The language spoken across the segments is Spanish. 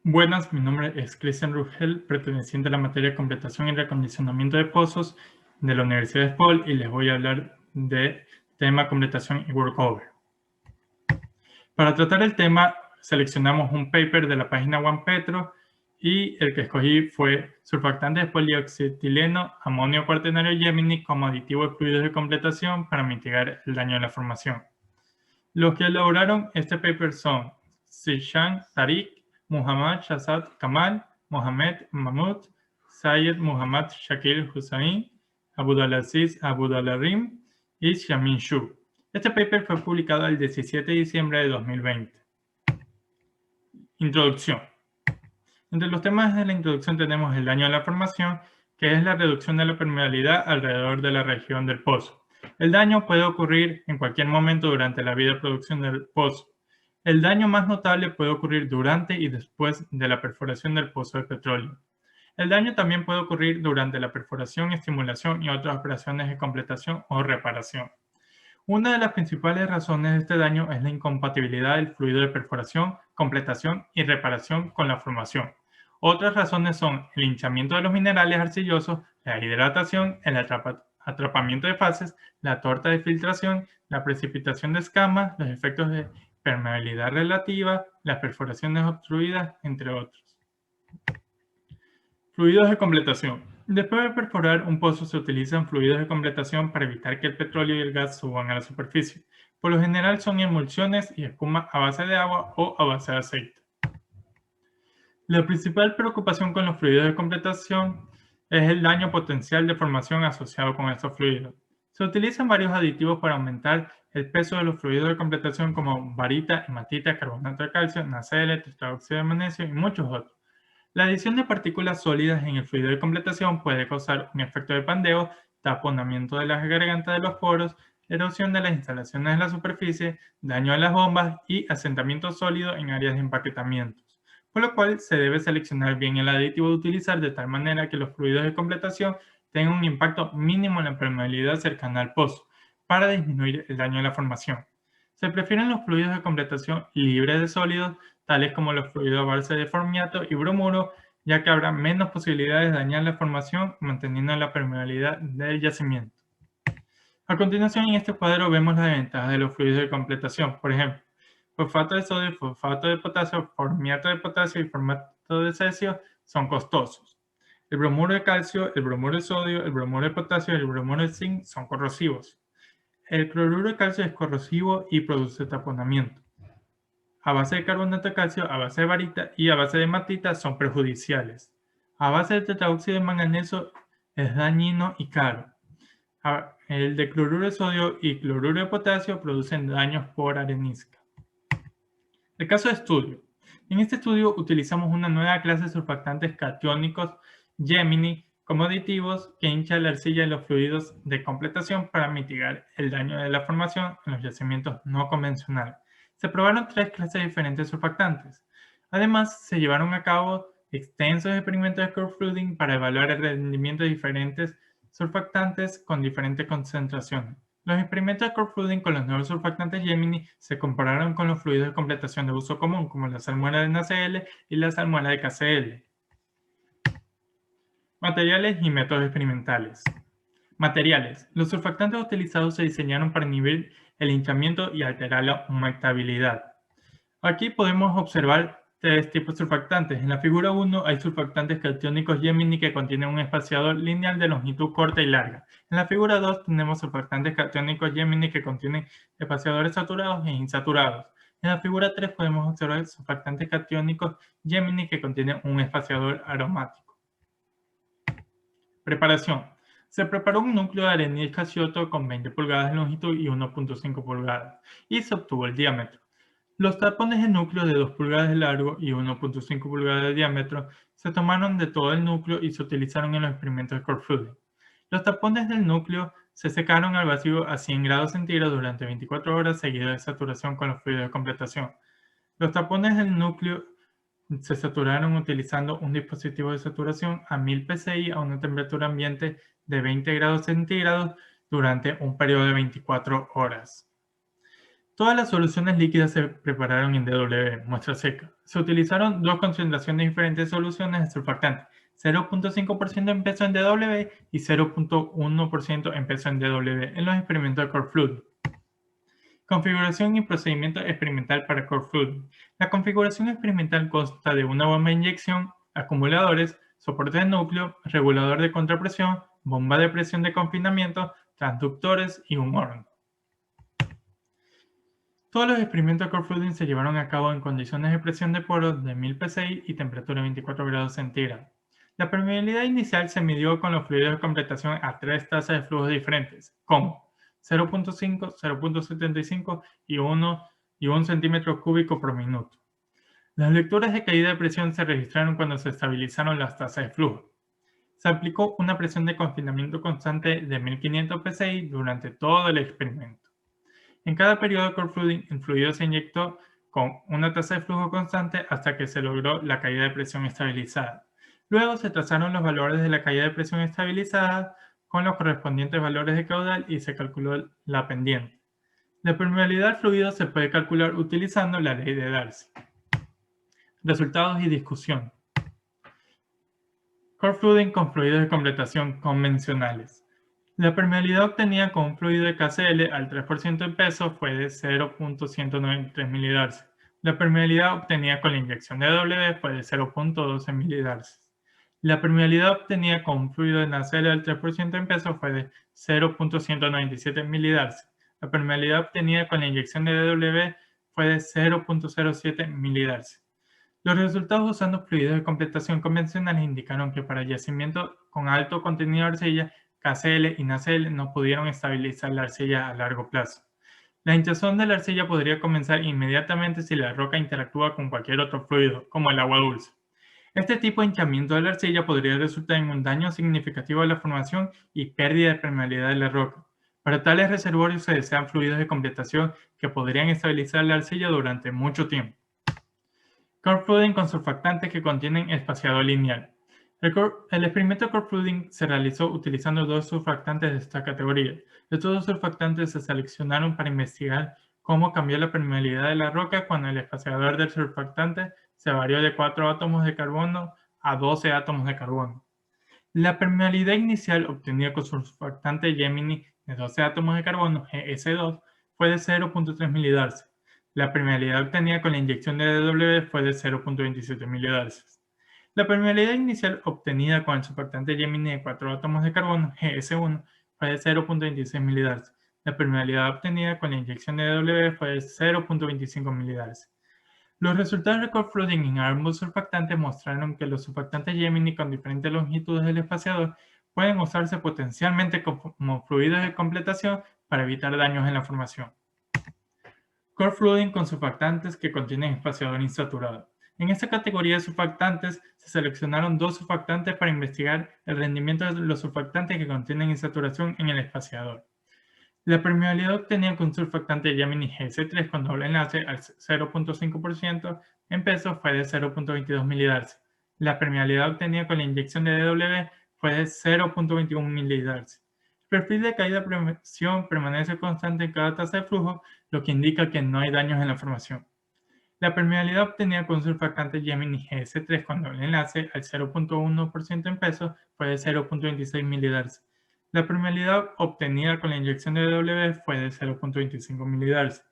Buenas, mi nombre es Cristian Rugel, perteneciente a la materia de completación y reacondicionamiento de pozos de la Universidad de SPOL, y les voy a hablar de tema completación y workover. Para tratar el tema, seleccionamos un paper de la página OnePetro y el que escogí fue surfactantes de polioxetileno, amonio cuaternario Gemini como aditivo de fluidos de completación para mitigar el daño de la formación. Los que elaboraron este paper son Zishan Tariq, Muhammad Shahzad Kamal, Mohamed Mahmoud, Sayed Muhammad Shakir Hussain, Abdulaziz Abdulrahim y Xiamin Xu. Este paper fue publicado el 17 de diciembre de 2020. Introducción. Entre los temas de la introducción tenemos el daño a la formación, que es la reducción de la permeabilidad alrededor de la región del pozo. El daño puede ocurrir en cualquier momento durante la vida de producción del pozo. El daño más notable puede ocurrir durante y después de la perforación del pozo de petróleo. El daño también puede ocurrir durante la perforación, estimulación y otras operaciones de completación o reparación. Una de las principales razones de este daño es la incompatibilidad del fluido de perforación, completación y reparación con la formación. Otras razones son el hinchamiento de los minerales arcillosos, la hidratación, el atrapamiento de fases, la torta de filtración, la precipitación de escamas, los efectos de permeabilidad relativa, las perforaciones obstruidas, entre otros. Fluidos de completación. Después de perforar un pozo se utilizan fluidos de completación para evitar que el petróleo y el gas suban a la superficie. Por lo general son emulsiones y espuma a base de agua o a base de aceite. La principal preocupación con los fluidos de completación es el daño potencial de formación asociado con estos fluidos. Se utilizan varios aditivos para aumentar el peso de los fluidos de completación como barita, hematita, carbonato de calcio, NaCl, tetradioxide de magnesio y muchos otros. La adición de partículas sólidas en el fluido de completación puede causar un efecto de pandeo, taponamiento de las gargantas de los poros, erosión de las instalaciones en la superficie, daño a las bombas y asentamiento sólido en áreas de empaquetamientos, por lo cual se debe seleccionar bien el aditivo a utilizar de tal manera que los fluidos de completación tengan un impacto mínimo en la permeabilidad cercana al pozo, para disminuir el daño a la formación. Se prefieren los fluidos de completación libres de sólidos, tales como los fluidos a base de formiato y bromuro, ya que habrá menos posibilidades de dañar la formación manteniendo la permeabilidad del yacimiento. A continuación, en este cuadro vemos las ventajas de los fluidos de completación. Por ejemplo, fosfato de sodio, fosfato de potasio, formiato de potasio y formato de cesio son costosos. El bromuro de calcio, el bromuro de sodio, el bromuro de potasio y el bromuro de zinc son corrosivos. El cloruro de calcio es corrosivo y produce taponamiento. A base de carbonato de calcio, a base de barita y a base de hematita son perjudiciales. A base de tetradioxide de manganeso es dañino y caro. El de cloruro de sodio y cloruro de potasio producen daños por arenisca. El caso de estudio. En este estudio utilizamos una nueva clase de surfactantes catiónicos Gemini como aditivos que hincha la arcilla y los fluidos de completación para mitigar el daño de la formación en los yacimientos no convencionales. Se probaron 3 clases diferentes de surfactantes. Además, se llevaron a cabo extensos experimentos de curve flooding para evaluar el rendimiento de diferentes surfactantes con diferentes concentraciones. Los experimentos de curve flooding con los nuevos surfactantes Gemini se compararon con los fluidos de completación de uso común, como la salmuera de NaCl y la salmuera de KCl. Materiales y métodos experimentales. Materiales. Los surfactantes utilizados se diseñaron para inhibir el hinchamiento y alterar la humectabilidad. Aquí podemos observar 3 tipos de surfactantes. En la figura 1 hay surfactantes catiónicos Gemini que contienen un espaciador lineal de longitud corta y larga. En la figura 2 tenemos surfactantes catiónicos Gemini que contienen espaciadores saturados e insaturados. En la figura 3 podemos observar surfactantes catiónicos Gemini que contienen un espaciador aromático. Preparación. Se preparó un núcleo de arenisca Kyoto con 20 pulgadas de longitud y 1.5 pulgadas y se obtuvo el diámetro. Los tapones de núcleo de 2 pulgadas de largo y 1.5 pulgadas de diámetro se tomaron de todo el núcleo y se utilizaron en los experimentos de curve flooding. Los tapones del núcleo se secaron al vacío a 100 grados centígrados durante 24 horas seguidas de saturación con los fluidos de completación. Los tapones del núcleo se saturaron utilizando un dispositivo de saturación a 1000 psi a una temperatura ambiente de 20 grados centígrados durante un periodo de 24 horas. Todas las soluciones líquidas se prepararon en DW, muestra seca. Se utilizaron dos concentraciones diferentes de soluciones de surfactante, 0.5% en peso en DW y 0.1% en peso en DW en los experimentos de Core Fluid. Configuración y procedimiento experimental para Core Fluid. La configuración experimental consta de una bomba de inyección, acumuladores, soporte de núcleo, regulador de contrapresión, bomba de presión de confinamiento, transductores y un horno. Todos los experimentos de Core Fluiding se llevaron a cabo en condiciones de presión de poros de 1000 psi y temperatura de 24 grados centígrados. La permeabilidad inicial se midió con los fluidos de completación a tres tasas de flujo diferentes, como 0.5, 0.75 y 1 centímetro cúbico por minuto. Las lecturas de caída de presión se registraron cuando se estabilizaron las tasas de flujo. Se aplicó una presión de confinamiento constante de 1500 psi durante todo el experimento. En cada periodo de Core Fluiding, el fluido se inyectó con una tasa de flujo constante hasta que se logró la caída de presión estabilizada. Luego se trazaron los valores de la caída de presión estabilizada con los correspondientes valores de caudal y se calculó la pendiente. La permeabilidad del fluido se puede calcular utilizando la ley de Darcy. Resultados y discusión. Core Fluiding con fluidos de completación convencionales. La permeabilidad obtenida con un fluido de KCl al 3% en peso fue de 0.193 milidarcies. La permeabilidad obtenida con la inyección de W fue de 0.12 milidarcies. La permeabilidad obtenida con un fluido de NaCl al 3% en peso fue de 0.197 milidarcies. La permeabilidad obtenida con la inyección de W fue de 0.07 milidarcies. Los resultados usando fluidos de completación convencionales indicaron que para yacimientos con alto contenido de arcilla, KCl y NaCl no pudieron estabilizar la arcilla a largo plazo. La hinchazón de la arcilla podría comenzar inmediatamente si la roca interactúa con cualquier otro fluido, como el agua dulce. Este tipo de hinchamiento de la arcilla podría resultar en un daño significativo de la formación y pérdida de permeabilidad de la roca. Para tales reservorios se desean fluidos de completación que podrían estabilizar la arcilla durante mucho tiempo. Core Fluiding con surfactantes que contienen espaciador lineal. El experimento de Core Fluiding se realizó utilizando dos surfactantes de esta categoría. Estos dos surfactantes se seleccionaron para investigar cómo cambió la permeabilidad de la roca cuando el espaciador del surfactante se varió de 4 átomos de carbono a 12 átomos de carbono. La permeabilidad inicial obtenida con surfactante Gemini de 12 átomos de carbono, GS2, fue de 0.3 milidarcies. La permeabilidad obtenida con la inyección de DW fue de 0.27 milidarcies. La permeabilidad inicial obtenida con el surfactante Gemini de 4 átomos de carbono, GS1, fue de 0.26 milidarcies. La permeabilidad obtenida con la inyección de DW fue de 0.25 milidarcies. Los resultados de Core Fluiding en ambos surfactantes mostraron que los surfactantes Gemini con diferentes longitudes del espaciador pueden usarse potencialmente como fluidos de completación para evitar daños en la formación. Core Fluiding con surfactantes que contienen espaciador insaturado. En esta categoría de surfactantes se seleccionaron dos surfactantes para investigar el rendimiento de los surfactantes que contienen insaturación en el espaciador. La permeabilidad obtenida con surfactante Gemini GS3 con doble enlace al 0.5% en peso fue de 0.22 milidarcies. La permeabilidad obtenida con la inyección de DW fue de 0.21 milidarcies. El perfil de caída de presión permanece constante en cada tasa de flujo, lo que indica que no hay daños en la formación. La permeabilidad obtenida con surfactante Gemini GS3 con doble enlace al 0.1% en peso fue de 0.26 milidarcies. La permeabilidad obtenida con la inyección de W fue de 0.25 milidarcies.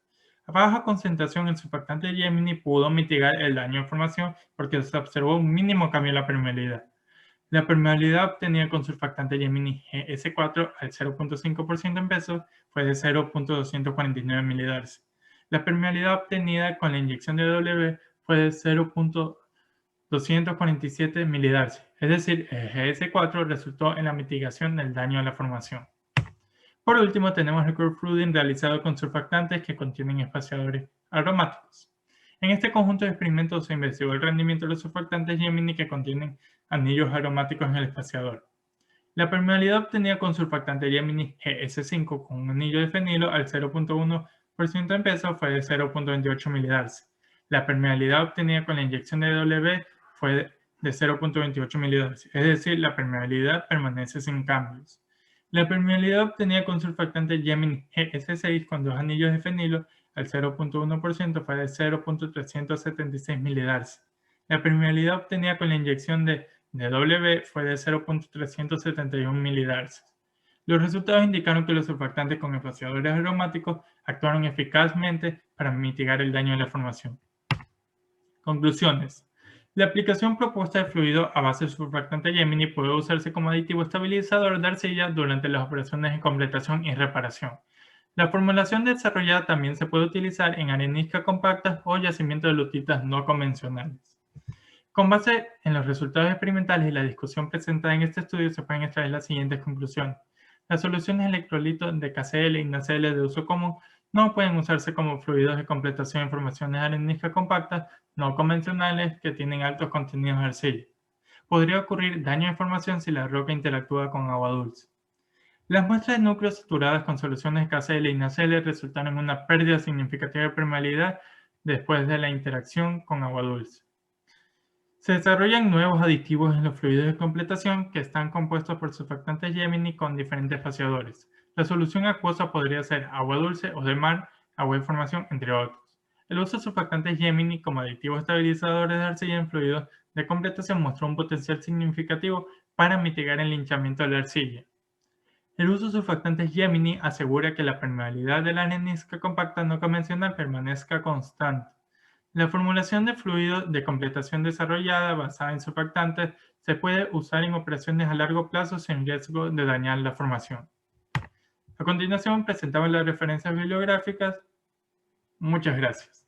A baja concentración, el surfactante Gemini pudo mitigar el daño de formación porque se observó un mínimo cambio en la permeabilidad. La permeabilidad obtenida con surfactante Gemini GS4 al 0.5% en peso fue de 0.249 milidarcies. La permeabilidad obtenida con la inyección de W fue de 0.247 milidarcies, es decir, el GS4 resultó en la mitigación del daño a la formación. Por último, tenemos el Core Fluiding realizado con surfactantes que contienen espaciadores aromáticos. En este conjunto de experimentos se investigó el rendimiento de los surfactantes Gemini que contienen anillos aromáticos en el espaciador. La permeabilidad obtenida con surfactante Gemini GS5 con un anillo de fenilo al 0.1% en peso fue de 0.28 milidarcies. La permeabilidad obtenida con la inyección de W fue de 0.28 milidarcies, es decir, la permeabilidad permanece sin cambios. La permeabilidad obtenida con surfactante Gemini GS6 con dos anillos de fenilo al 0.1% fue de 0.376 milidarcies. La permeabilidad obtenida con la inyección de DW fue de 0.371 milidarcies. Los resultados indicaron que los surfactantes con espaciadores aromáticos actuaron eficazmente para mitigar el daño de la formación. Conclusiones. La aplicación propuesta de fluido a base de surfactante Gemini puede usarse como aditivo estabilizador de arcilla durante las operaciones de completación y reparación. La formulación desarrollada también se puede utilizar en areniscas compactas o yacimientos de lutitas no convencionales. Con base en los resultados experimentales y la discusión presentada en este estudio se pueden extraer las siguientes conclusiones. Las soluciones electrolitos de KCl y NaCl de uso común no pueden usarse como fluidos de completación de formaciones areniscas compactas no convencionales que tienen altos contenidos de arcilla. Podría ocurrir daño de formación si la roca interactúa con agua dulce. Las muestras de núcleos saturadas con soluciones KCl y NaCl resultaron en una pérdida significativa de permeabilidad después de la interacción con agua dulce. Se desarrollan nuevos aditivos en los fluidos de completación que están compuestos por surfactantes Gemini con diferentes faciadores. La solución acuosa podría ser agua dulce o de mar, agua de formación, entre otros. El uso de surfactantes Gemini como aditivos estabilizadores de arcilla en fluidos de completación mostró un potencial significativo para mitigar el hinchamiento de la arcilla. El uso de surfactantes Gemini asegura que la permeabilidad de la arenisca compacta no convencional permanezca constante. La formulación de fluido de completación desarrollada basada en surfactantes se puede usar en operaciones a largo plazo sin riesgo de dañar la formación. A continuación presentamos las referencias bibliográficas. Muchas gracias.